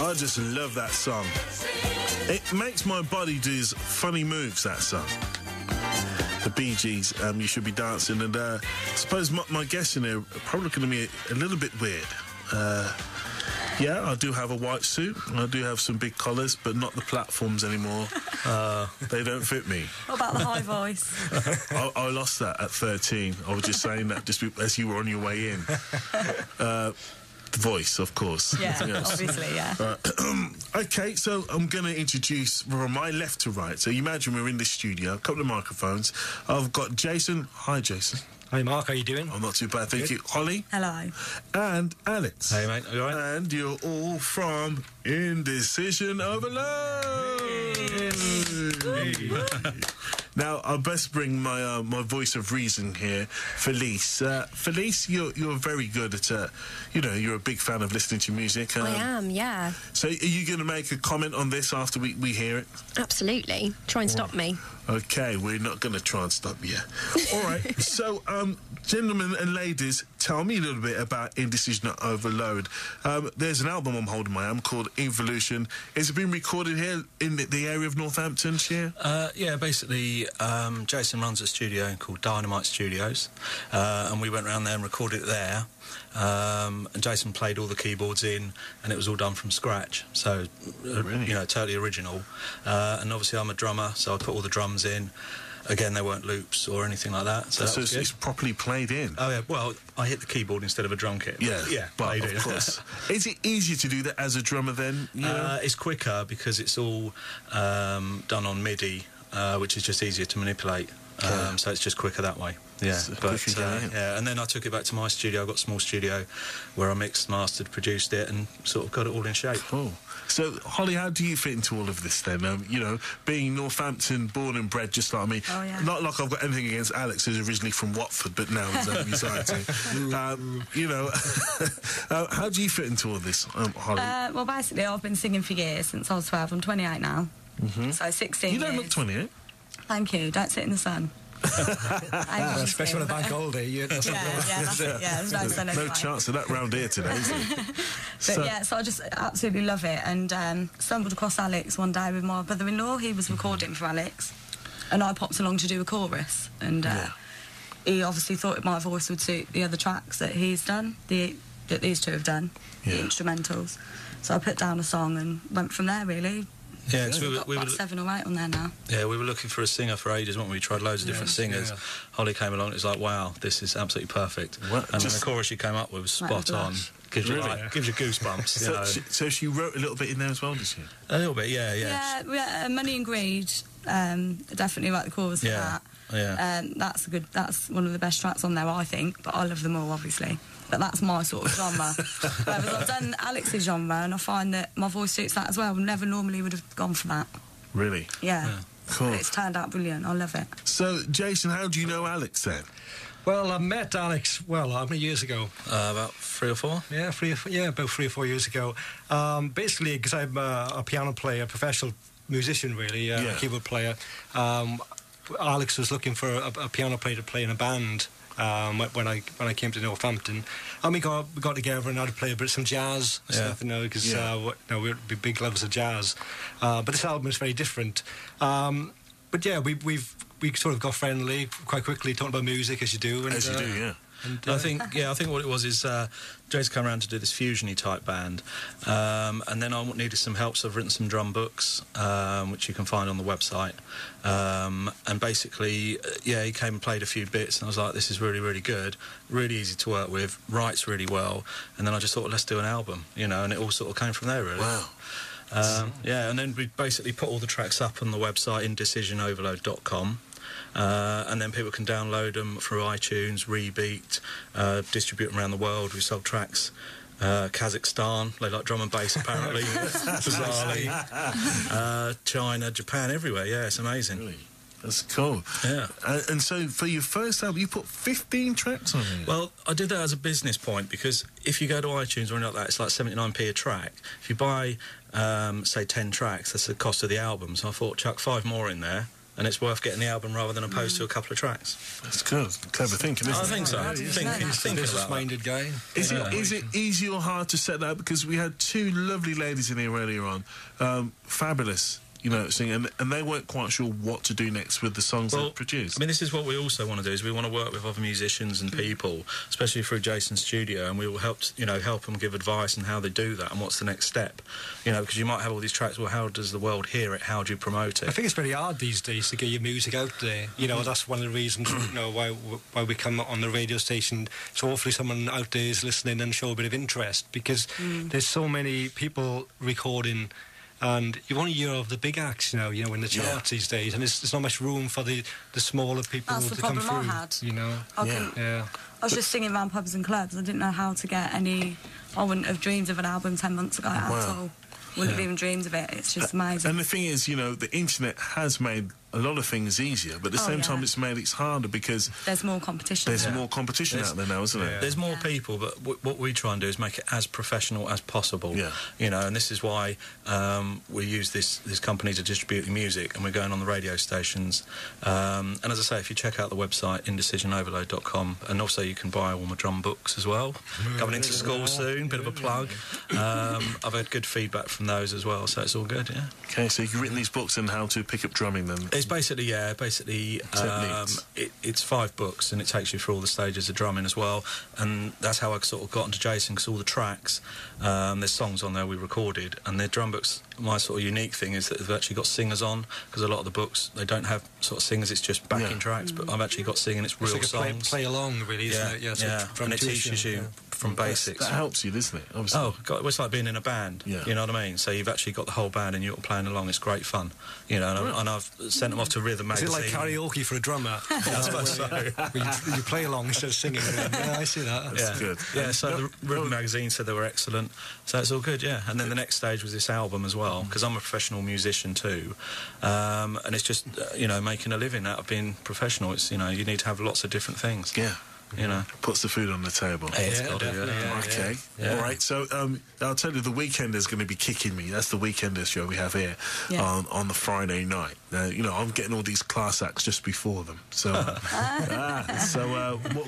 I just love that song. It makes my body do funny moves, that song. The Bee Gees, You Should Be Dancing. And I suppose my guests in here are probably going to be a little bit weird. Yeah, I do have a white suit. I do have some big collars, but not the platforms anymore. They don't fit me. What about the high voice? I lost that at 13. I was just saying that just as you were on your way in. The voice, of course. Yeah, obviously, yeah. Okay, so I'm going to introduce from my left to right. So you imagine we're in the studio, a couple of microphones. I've got Jason. Hi, Jason. Hi, Mark. How you doing? I'm not too bad, thank you. Hollie. Hello. And Alex. Hey, mate. You all right? And you're all from Indecision Overload. Now, I best bring my my voice of reason here, Felice. Felice, you're very good at, you're a big fan of listening to music. I am, yeah. So are you going to make a comment on this after we hear it? Absolutely. Try and stop me. Okay, we're not going to try and stop you. All right, so, gentlemen and ladies, tell me a little bit about Indecision Overload. There's an album I'm holding my arm called Evolution. Has it been recorded here in the area of Northamptonshire? Yeah, basically, Jason runs a studio called Dynamite Studios, and we went around there and recorded it there. And Jason played all the keyboards in, and it was all done from scratch, so Really? totally original. And obviously I'm a drummer, so I put all the drums in. Again, they weren't loops or anything like that, so that was good. It's properly played in. Oh yeah, well, I hit the keyboard instead of a drum kit. Yeah, but of course. Is it easier to do that as a drummer then? It's quicker because it's all done on MIDI, which is just easier to manipulate. So it's just quicker that way. Yeah, yeah. And then I took it back to my studio. I got a small studio where I mixed, mastered, produced it, and sort of got it all in shape. Cool. So, Hollie, how do you fit into all of this then? Being Northampton, born and bred, just like me. Oh, yeah. Not like I've got anything against Alex, who's originally from Watford, but now he's at anxiety. How do you fit into all this, Hollie? Well, basically, I've been singing for years, since I was 12. I'm 28 now. So 16 You don't years. look 28. Thank you. Don't sit in the sun. Especially on a bank holiday. That's it. Yeah, there's no sun No anyway. chance of that round here today, is it? So I just absolutely love it, and stumbled across Alex one day with my brother-in-law. He was recording for Alex, and I popped along to do a chorus, and he obviously thought my voice would suit the other tracks that he's done, that these two have done, the instrumentals. So I put down a song and went from there, really. Yeah, because we were 7 or 8 on there now. Yeah, we were looking for a singer for ages, weren't we? We tried loads of different singers. Yeah. Hollie came along, it was like, wow, this is absolutely perfect. What? And then the chorus she came up with was spot on. Gives you goosebumps. So she wrote a little bit in there as well, did she? A little bit, yeah. Yeah, Money and Greed, definitely like the chorus for that. Yeah. That's one of the best tracks on there, I think, but I love them all, obviously. But that's my sort of genre. Whereas I've done Alex's genre, and I find that my voice suits that as well. Never normally would have gone for that. Really? Yeah. Cool. But it's turned out brilliant. I love it. So, Jason, how do you know Alex then? Well, I met Alex, how many years ago? About 3 or 4? Yeah, about 3 or 4 years ago. Basically, because I'm a piano player, professional musician, really, a keyboard player. Alex was looking for a piano player to play in a band. When I came to Northampton, and we got together and I had to play a bit of some jazz stuff, because we're big lovers of jazz. But this album is very different. But yeah, we sort of got friendly quite quickly, talking about music as you do. And, as you do, yeah. And, I think what it was is Jason came around to do this fusiony type band, and then I needed some help, so I've written some drum books, which you can find on the website. And basically, he came and played a few bits, and I was like, this is really, really good, really easy to work with, writes really well. And then I just thought, let's do an album, and it all sort of came from there, really. Wow. And then we basically put all the tracks up on the website, indecisionoverload.com. And then people can download them through iTunes, Rebeat, distribute them around the world. We sold tracks. Kazakhstan, they like drum and bass apparently. Bizarrely. China, Japan, everywhere. Yeah, it's amazing. Really? That's cool. Yeah. And so for your first album, you put 15 tracks on it? Well, I did that as a business point, because if you go to iTunes or anything like that, it's like 79p a track. If you buy, say, 10 tracks, that's the cost of the album. So I thought, chuck 5 more in there, and it's worth getting the album rather than opposed to a couple of tracks. That's good. Clever thinking, isn't it? I think so. Thinking Business-minded guy. Is it easy or hard to set that? Because we had two lovely ladies in here earlier on, fabulous, singing, and they weren't quite sure what to do next with the songs they produced. I mean, this is what we also want to do, is we want to work with other musicians and people, especially through Jason's studio, and we will help them give advice on how they do that and what's the next step. Because you might have all these tracks, well, how does the world hear it? How do you promote it? I think it's very hard these days to get your music out there. That's one of the reasons, why we come on the radio station. So hopefully someone out there is listening and show a bit of interest, because there's so many people recording. And you want to hear of the big acts, in the charts these days, and there's not much room for the smaller people That's to the come problem through. I had. I was just singing around pubs and clubs. I didn't know how to get any. I wouldn't have dreamed of an album 10 months ago at all. Wouldn't have even dreamed of it. It's just amazing. And the thing is, the internet has made a lot of things easier, but at the same time it's made it harder because there's more competition. There's more competition out there now, isn't it? There's more people, but what we try and do is make it as professional as possible. And this is why we use this company to distribute the music, and we're going on the radio stations. And as I say, if you check out the website indecisionoverload.com, and also you can buy all my drum books as well. Coming into school soon, bit of a plug. I've had good feedback from those as well, so it's all good. Okay, so you've written these books on how to pick up drumming then. It's basically it's 5 books, and it takes you through all the stages of drumming as well. And that's how I sort of got into Jason, because all the tracks, there's songs on there we recorded, and their drum books. My sort of unique thing is that they've actually got singers on, because a lot of the books they don't have sort of singers. It's just backing tracks, but I've actually got singing. It's real songs. Play along, really, isn't it? And it teaches you from basics. That helps you, doesn't it? Obviously. Oh, God, it's like being in a band. You know what I mean? So you've actually got the whole band and you're playing along. It's great fun. And I've sent them off to Rhythm magazine. Is it like karaoke for a drummer? I suppose so. You play along instead of singing. Yeah, I see that. That's good. Yeah, so the Rhythm magazine said they were excellent. So it's all good, And then the next stage was this album as well, because I'm a professional musician too. And it's just, making a living out of being professional. It's, you need to have lots of different things. Puts the food on the table. Okay. All right, so I'll tell you, the Weekender's going to be kicking me. That's the Weekender show we have here on the Friday night. I'm getting all these class acts just before them. So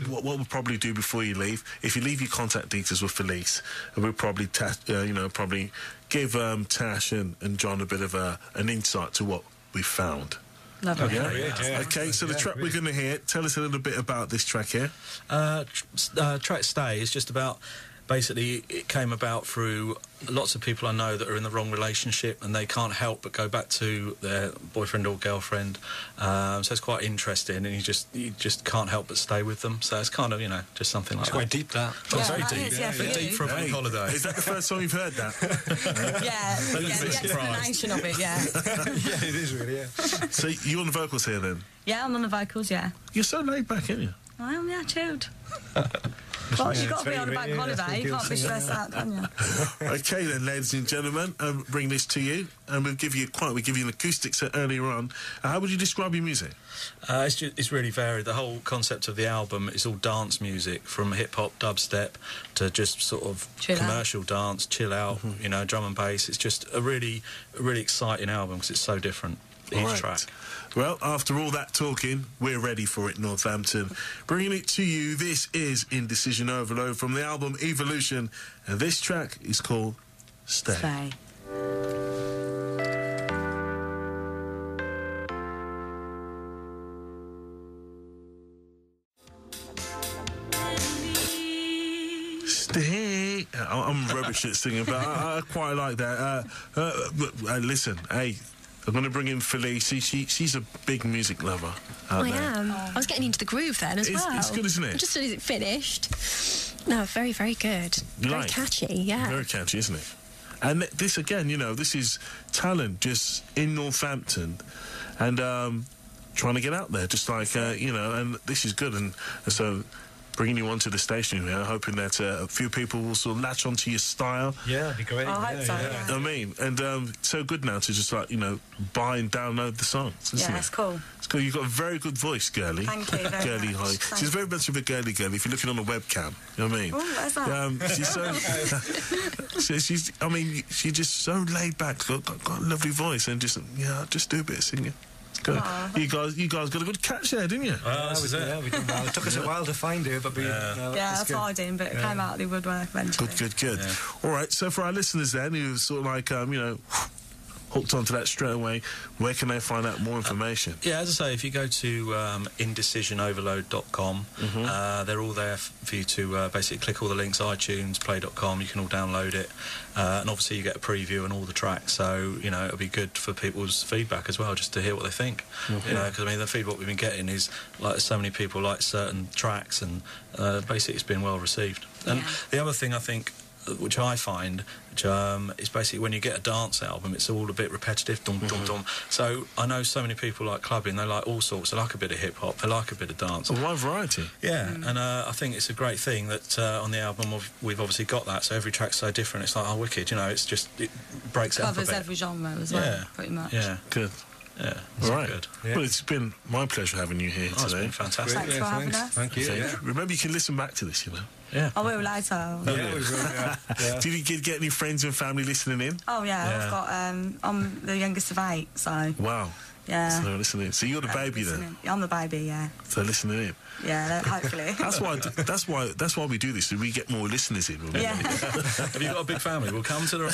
what we'll probably do before you leave, if you leave your contact details with Felice, we'll probably probably give Tash and John a bit of an insight to what we found. Lovely. Okay, so the track we're going to hear, tell us a little bit about this track here. Track Stay is just about, basically, it came about through lots of people I know that are in the wrong relationship, and they can't help but go back to their boyfriend or girlfriend. So it's quite interesting, and you just can't help but stay with them. So it's kind of, just something like that. It's quite deep, that. It's very deep. A bit deep for a bank holiday. Is that the first time you've heard that? The explanation of it, yeah, it is really, So you're on the vocals here then? Yeah, I'm on the vocals, You're so laid back, aren't you? I am, chilled. Well, you've got to be on a bank holiday. You can't be stressed out, can you? Okay then, ladies and gentlemen, bring this to you, and we give you an acoustic set earlier on. How would you describe your music? It's really varied. The whole concept of the album is all dance music, from hip-hop, dubstep, to just sort of commercial dance, chill out, drum and bass. It's just a really exciting album, because it's so different, each track. Well, after all that talking, we're ready for it, Northampton. Bringing it to you, this is Indecision Overload from the album Evolution, and this track is called Stay. Stay. I'm rubbish at singing, but I quite like that. Listen, hey, I'm going to bring in Felice. She's a big music lover. I am. I was getting into the groove then as well. It's good, isn't it? Just as it finished. No, very, very good. Very catchy, yeah. Very catchy, isn't it? And this, again, this is talent just in Northampton and trying to get out there, just like, and this is good. And so bringing you onto the station here, hoping that a few people will sort of latch onto your style. Yeah, that'd be great. I hope so, I mean, and so good now to just like, buy and download the songs, isn't it? It's cool. It's cool. You've got a very good voice, girly. Thank you very girly much. Hollie. She's very much of a girly girl if you're looking on the webcam. You know what I mean? Oh, where's that? She's she's just so laid back, got a lovely voice, and just do a bit of singing. Good. You guys got a good catch there, didn't you? This is it. Yeah, we did well. It took us a while to find it, but that's hiding, but it came out of the woodwork eventually. Good. Yeah. All right, so for our listeners then, who sort of like, hooked onto that straight away, where can they find out more information? As I say, if you go to indecisionoverload.com, they're all there for you to basically click all the links, iTunes, play.com, you can all download it, and obviously you get a preview and all the tracks, so it'll be good for people's feedback as well, just to hear what they think. Because the feedback we've been getting is like so many people like certain tracks, and basically it's been well received. And the other thing I think, which I find, is basically when you get a dance album, it's all a bit repetitive, dum dum dum. So I know so many people like clubbing, they like all sorts, they like a bit of hip-hop, they like a bit of dance. A wide variety. And I think it's a great thing that on the album we've obviously got that, so every track's so different, it's like, oh, wicked, it's just, it breaks it up a bit. Covers every genre as well, pretty much. Yeah. Good. Yeah, all right. Good. Yeah. Well, it's been my pleasure having you here today. It's been fantastic. Thanks for having us. Thank you. Yeah. Remember, you can listen back to this, Yeah. I will later. Yeah, we will, yeah. Did you get any friends and family listening in? Oh, yeah. I've got, I'm the youngest of 8, so... Wow. Yeah. So listening. So you're the baby then? I'm the baby, yeah. So listening in. Yeah, hopefully. That's why we do this, so we get more listeners in. Yeah. Have you got a big family? We'll come to the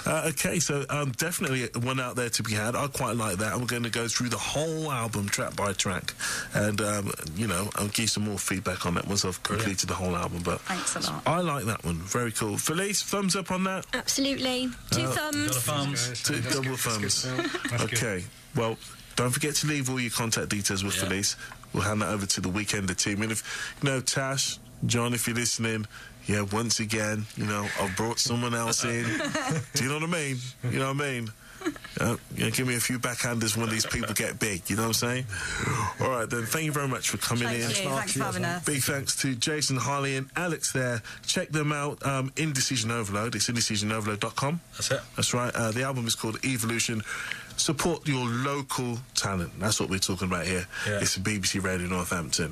radio. Okay, so definitely one out there to be had. I quite like that. I'm going to go through the whole album track by track, and I'll give some more feedback on that once I've completed the whole album. But thanks a lot. I like that one. Very cool. Felice, thumbs up on that. Absolutely. 2 thumbs. Got a thumbs. Two double thumbs. Okay. Well, don't forget to leave all your contact details with Felice. We'll hand that over to the Weekender team. And if, Tash, John, if you're listening, once again, I've brought someone else in. Do you know what I mean? You know what I mean? Give me a few backhanders when these people get big, you know what I'm saying? All right, then, thank you very much for coming in. Thanks for having us. Big thanks to Jason, Hollie and Alex there. Check them out, Indecision Overload. It's indecisionoverload.com. That's it. That's right. The album is called Evolution. Support your local talent. That's what we're talking about here. It's BBC Radio Northampton.